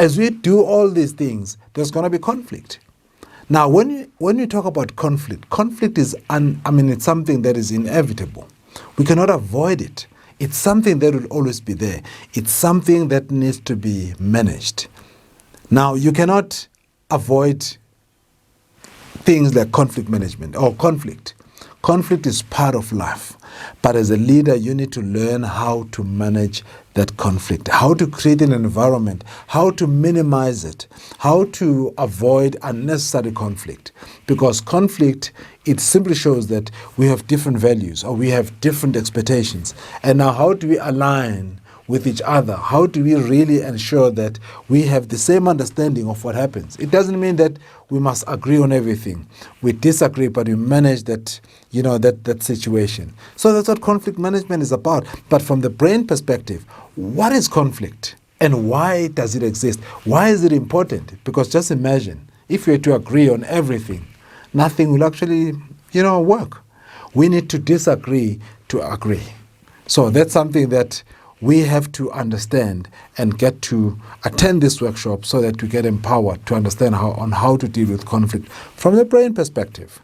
as we do all these things, there's going to be conflict. Now, when you talk about conflict is, it's something that is inevitable. We cannot avoid it. It's something that will always be there. It's something that needs to be managed. Now, you cannot avoid things like conflict management or conflict. Conflict is part of life. But as a leader, you need to learn how to manage that conflict, how to create an environment, how to minimize it, how to avoid unnecessary conflict. Because conflict, it simply shows that we have different values or we have different expectations. And now how do we align with each other? How do we really ensure that we have the same understanding of what happens? It doesn't mean that we must agree on everything. We disagree, but we manage that, that situation. So that's what conflict management is about. But from the brain perspective, what is conflict and why does it exist? Why is it important? Because just imagine, if we were to agree on everything, nothing will actually, work. We need to disagree to agree. So that's something that we have to understand and get to attend this workshop so that we get empowered to understand how to deal with conflict from the brain perspective.